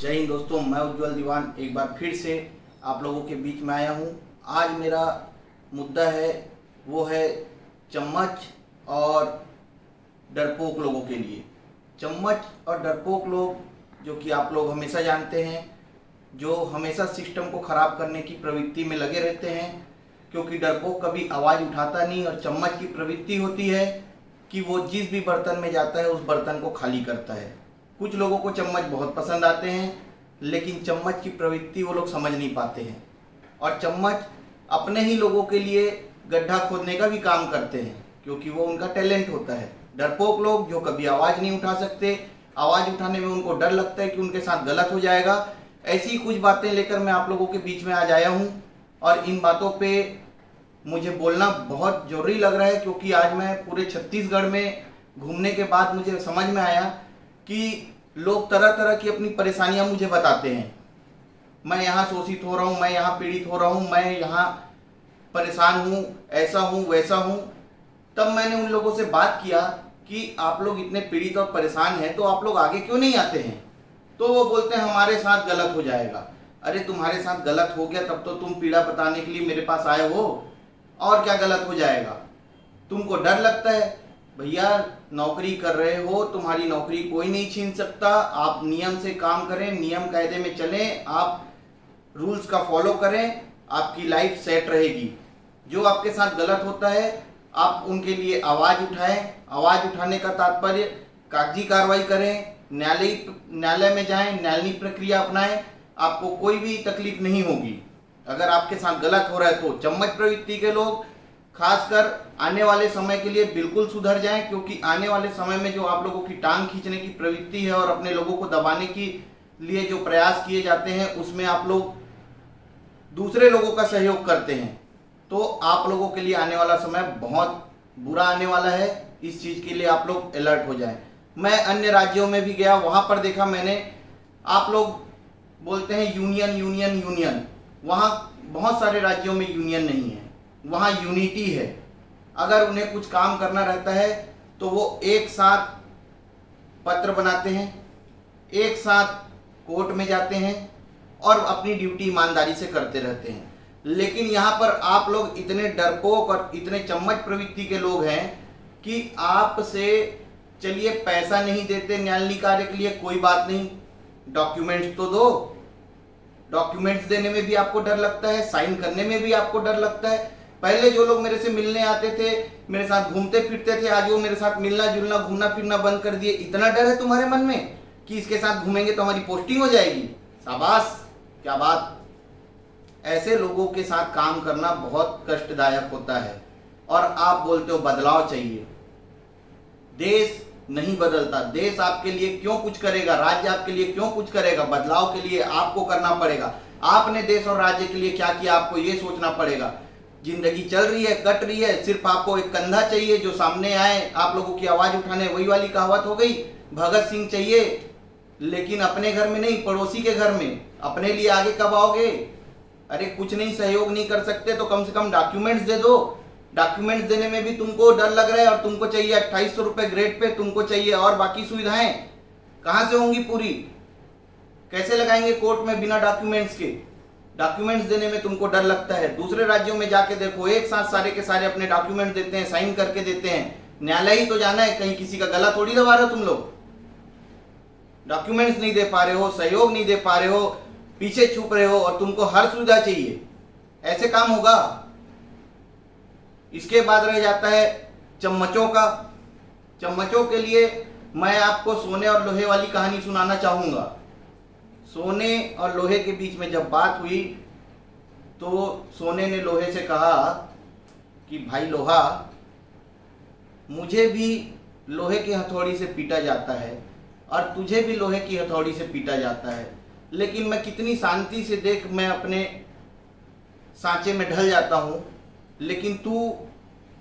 जय हिंद दोस्तों, मैं उज्जवल दीवान एक बार फिर से आप लोगों के बीच में आया हूँ। आज मेरा मुद्दा है वो है चम्मच और डरपोक लोगों के लिए। चम्मच और डरपोक लोग जो कि आप लोग हमेशा जानते हैं, जो हमेशा सिस्टम को ख़राब करने की प्रवृत्ति में लगे रहते हैं, क्योंकि डरपोक कभी आवाज़ उठाता नहीं और चम्मच की प्रवृत्ति होती है कि वो जिस भी बर्तन में जाता है उस बर्तन को खाली करता है। कुछ लोगों को चम्मच बहुत पसंद आते हैं, लेकिन चम्मच की प्रवृत्ति वो लोग समझ नहीं पाते हैं और चम्मच अपने ही लोगों के लिए गड्ढा खोदने का भी काम करते हैं, क्योंकि वो उनका टैलेंट होता है। डरपोक लोग जो कभी आवाज़ नहीं उठा सकते, आवाज़ उठाने में उनको डर लगता है कि उनके साथ गलत हो जाएगा, ऐसी कुछ बातें लेकर मैं आप लोगों के बीच में आज आया हूँ। और इन बातों पे मुझे बोलना बहुत ज़रूरी लग रहा है, क्योंकि आज मैं पूरे छत्तीसगढ़ में घूमने के बाद मुझे समझ में आया कि लोग तरह तरह की अपनी परेशानियां मुझे बताते हैं। मैं यहाँ शोषित हो रहा हूँ, मैं यहाँ पीड़ित हो रहा हूँ, मैं यहाँ परेशान हूँ, ऐसा हूँ वैसा हूँ। तब मैंने उन लोगों से बात किया कि आप लोग इतने पीड़ित और परेशान हैं तो आप लोग आगे क्यों नहीं आते हैं। तो वो बोलते हैं हमारे साथ गलत हो जाएगा। अरे तुम्हारे साथ गलत हो गया तब तो तुम पीड़ा बताने के लिए मेरे पास आए हो, और क्या गलत हो जाएगा। तुमको डर लगता है, भैया नौकरी कर रहे हो, तुम्हारी नौकरी कोई नहीं छीन सकता। आप नियम से काम करें, नियम कायदे में चलें, आप रूल्स का फॉलो करें, आपकी लाइफ सेट रहेगी। जो आपके साथ गलत होता है आप उनके लिए आवाज़ उठाएं। आवाज़ उठाने का तात्पर्य कागजी कार्रवाई करें, न्यायालय में जाएं, न्यायालयी प्रक्रिया अपनाएं, आपको कोई भी तकलीफ नहीं होगी। अगर आपके साथ गलत हो रहा है तो चम्मच प्रवृत्ति के लोग खासकर आने वाले समय के लिए बिल्कुल सुधर जाएं, क्योंकि आने वाले समय में जो आप लोगों की टांग खींचने की प्रवृत्ति है और अपने लोगों को दबाने के लिए जो प्रयास किए जाते हैं उसमें आप लोग दूसरे लोगों का सहयोग करते हैं, तो आप लोगों के लिए आने वाला समय बहुत बुरा आने वाला है। इस चीज़ के लिए आप लोग अलर्ट हो जाएं। मैं अन्य राज्यों में भी गया, वहाँ पर देखा मैंने, आप लोग बोलते हैं यूनियन यूनियन यूनियन, वहाँ बहुत सारे राज्यों में यूनियन नहीं है, वहाँ यूनिटी है। अगर उन्हें कुछ काम करना रहता है तो वो एक साथ पत्र बनाते हैं, एक साथ कोर्ट में जाते हैं और अपनी ड्यूटी ईमानदारी से करते रहते हैं। लेकिन यहाँ पर आप लोग इतने डरपोक और इतने चम्मच प्रवृत्ति के लोग हैं कि आपसे चलिए पैसा नहीं देते न्यायालयी कार्य के लिए, कोई बात नहीं, डॉक्यूमेंट्स तो दो। डॉक्यूमेंट्स देने में भी आपको डर लगता है, साइन करने में भी आपको डर लगता है। पहले जो लोग मेरे से मिलने आते थे, मेरे साथ घूमते फिरते थे, आज वो मेरे साथ मिलना जुलना घूमना फिरना बंद कर दिए। इतना डर है तुम्हारे मन में कि इसके साथ घूमेंगे तो हमारी पोस्टिंग हो जाएगी। शाबाश, क्या बात। ऐसे लोगों के साथ काम करना बहुत कष्टदायक होता है। और आप बोलते हो बदलाव चाहिए। देश नहीं बदलता, देश आपके लिए क्यों कुछ करेगा, राज्य आपके लिए क्यों कुछ करेगा। बदलाव के लिए आपको करना पड़ेगा। आपने देश और राज्य के लिए क्या किया आपको ये सोचना पड़ेगा। जिंदगी चल रही है, कट रही है, सिर्फ आपको एक कंधा चाहिए जो सामने आए आप लोगों की आवाज उठाने। वही वाली कहावत हो गई, भगत सिंह चाहिए, लेकिन अपने घर में नहीं, पड़ोसी के घर में। अपने लिए आगे कब आओगे। अरे कुछ नहीं, सहयोग नहीं कर सकते तो कम से कम डॉक्यूमेंट्स दे दो। डॉक्यूमेंट्स देने में भी तुमको डर लग रहा है और तुमको चाहिए 2800 रुपए ग्रेड पे, तुमको चाहिए और बाकी सुविधाएं कहां से होंगी पूरी। कैसे लगाएंगे कोर्ट में बिना डॉक्यूमेंट्स के। डॉक्यूमेंट्स देने में तुमको डर लगता है। दूसरे राज्यों में जाके देखो, एक साथ सारे के सारे अपने डॉक्यूमेंट देते हैं, साइन करके देते हैं। न्यायालय ही तो जाना है, कहीं किसी का गला थोड़ी दबा रहे हो तुम लोग। डॉक्यूमेंट्स नहीं दे पा रहे हो, सहयोग नहीं दे पा रहे हो, पीछे छुप रहे हो और तुमको हर सुविधा चाहिए। ऐसे काम होगा। इसके बाद रह जाता है चम्मचों का। चम्मचों के लिए मैं आपको सोने और लोहे वाली कहानी सुनाना चाहूंगा। सोने और लोहे के बीच में जब बात हुई तो सोने ने लोहे से कहा कि भाई लोहा, मुझे भी लोहे की हथौड़ी से पीटा जाता है और तुझे भी लोहे की हथौड़ी से पीटा जाता है, लेकिन मैं कितनी शांति से देख, मैं अपने सांचे में ढल जाता हूँ, लेकिन तू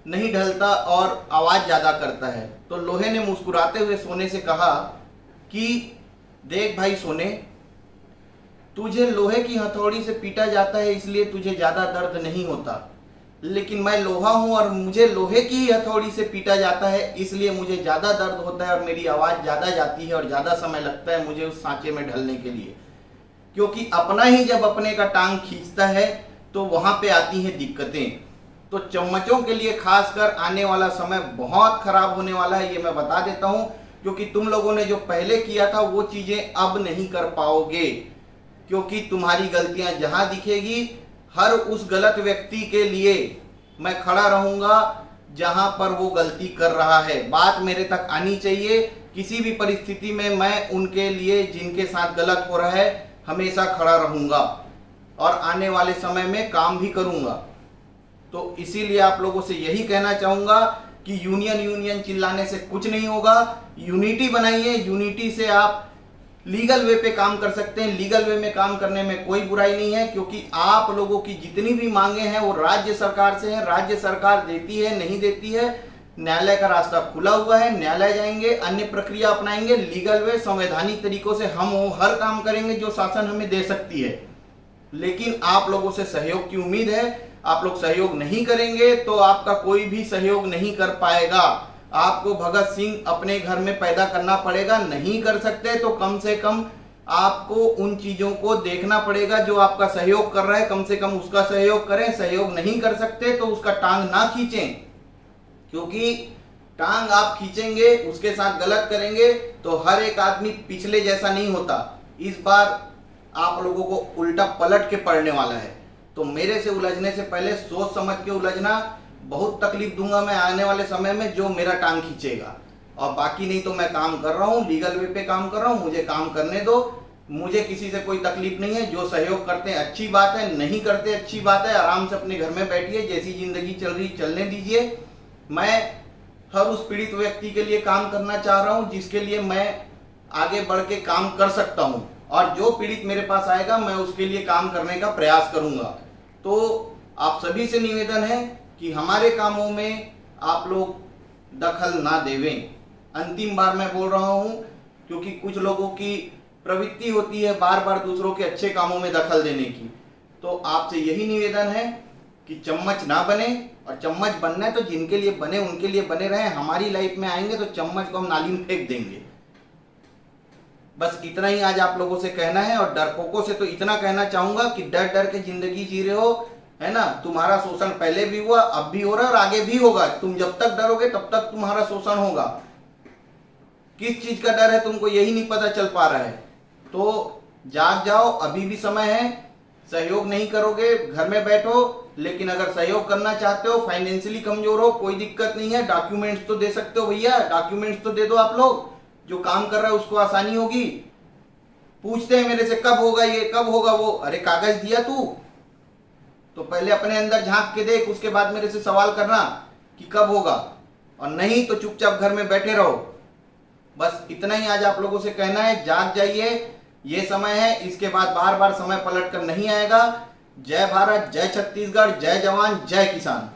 नहीं ढलता और आवाज ज्यादा करता है। तो लोहे ने मुस्कुराते हुए सोने से कहा कि देख भाई सोने, तुझे लोहे की हथौड़ी से पीटा जाता है इसलिए तुझे ज्यादा दर्द नहीं होता, लेकिन मैं लोहा हूं और मुझे लोहे की ही हथौड़ी से पीटा जाता है, इसलिए मुझे ज्यादा दर्द होता है और मेरी आवाज ज्यादा जाती है और ज्यादा समय लगता है मुझे उस सांचे में ढलने के लिए। क्योंकि अपना ही जब अपने का टांग खींचता है तो वहां पे आती हैं दिक्कतें। तो चम्मचों के लिए खासकर आने वाला समय बहुत खराब होने वाला है, ये मैं बता देता हूं, क्योंकि तुम लोगों ने जो पहले किया था वो चीजें अब नहीं कर पाओगे, क्योंकि तुम्हारी गलतियां जहां दिखेगी हर उस गलत व्यक्ति के लिए मैं खड़ा रहूंगा जहां पर वो गलती कर रहा है। बात मेरे तक आनी चाहिए, किसी भी परिस्थिति में मैं उनके लिए जिनके साथ गलत हो रहा है हमेशा खड़ा रहूंगा और आने वाले समय में काम भी करूंगा। तो इसीलिए आप लोगों से यही कहना चाहूंगा कि यूनियन यूनियन चिल्लाने से कुछ नहीं होगा, यूनिटी बनाइए। यूनिटी से आप लीगल वे पे काम कर सकते हैं। लीगल वे में काम करने में कोई बुराई नहीं है, क्योंकि आप लोगों की जितनी भी मांगे हैं वो राज्य सरकार से है। राज्य सरकार देती है नहीं देती है, न्यायालय का रास्ता खुला हुआ है, न्यायालय जाएंगे, अन्य प्रक्रिया अपनाएंगे, लीगल वे संवैधानिक तरीकों से हम वो हर काम करेंगे जो शासन हमें दे सकती है। लेकिन आप लोगों से सहयोग की उम्मीद है। आप लोग सहयोग नहीं करेंगे तो आपका कोई भी सहयोग नहीं कर पाएगा। आपको भगत सिंह अपने घर में पैदा करना पड़ेगा, नहीं कर सकते तो कम से कम आपको उन चीजों को देखना पड़ेगा जो आपका सहयोग कर रहा है, कम से कम उसका सहयोग करें। सहयोग नहीं कर सकते तो उसका टांग ना खींचें, क्योंकि टांग आप खींचेंगे, उसके साथ गलत करेंगे तो हर एक आदमी पिछले जैसा नहीं होता। इस बार आप लोगों को उल्टा पलट के पड़ने वाला है। तो मेरे से उलझने से पहले सोच समझ के उलझना। बहुत तकलीफ दूंगा मैं आने वाले समय में जो मेरा टांग खींचेगा, और बाकी नहीं तो मैं काम कर रहा हूँ, लीगल वे पे काम कर रहा हूँ, मुझे काम करने दो। मुझे किसी से कोई तकलीफ नहीं है। जो सहयोग करते हैं अच्छी बात है, नहीं करते अच्छी बात है, आराम से अपने घर में बैठिए, जैसी जिंदगी चल रही चलने दीजिए। मैं हर उस पीड़ित व्यक्ति के लिए काम करना चाह रहा हूँ जिसके लिए मैं आगे बढ़ के काम कर सकता हूँ, और जो पीड़ित मेरे पास आएगा मैं उसके लिए काम करने का प्रयास करूंगा। तो आप सभी से निवेदन है कि हमारे कामों में आप लोग दखल ना देवें। अंतिम बार मैं बोल रहा हूं, क्योंकि कुछ लोगों की प्रवृत्ति होती है बार बार दूसरों के अच्छे कामों में दखल देने की। तो आपसे यही निवेदन है कि चम्मच ना बने, और चम्मच बनना है तो जिनके लिए बने उनके लिए बने रहें। हमारी लाइफ में आएंगे तो चम्मच को हम नाली में फेंक देंगे। बस इतना ही आज आप लोगों से कहना है। और डरपोकों से तो इतना कहना चाहूंगा कि डर डर के जिंदगी जी रहे हो, है ना। तुम्हारा शोषण पहले भी हुआ, अब भी हो रहा है और आगे भी होगा। तुम जब तक डरोगे तब तक तुम्हारा शोषण होगा। किस चीज का डर है तुमको यही नहीं पता चल पा रहा है। तो जाग जाओ, अभी भी समय है। सहयोग नहीं करोगे घर में बैठो, लेकिन अगर सहयोग करना चाहते हो, फाइनेंशियली कमजोर हो, कोई दिक्कत नहीं है। डॉक्यूमेंट्स तो दे सकते हो भैया, डॉक्यूमेंट्स तो दे दो। आप लोग जो काम कर रहा है उसको आसानी होगी। पूछते हैं मेरे से कब होगा ये, कब होगा वो। अरे कागज दिया तू तो पहले अपने अंदर झांक के देख, उसके बाद मेरे से सवाल करना कि कब होगा, और नहीं तो चुपचाप घर में बैठे रहो। बस इतना ही आज आप लोगों से कहना है। जाग जाइए, ये समय है, इसके बाद बार बार समय पलट कर नहीं आएगा। जय भारत, जय छत्तीसगढ़, जय जवान, जय किसान।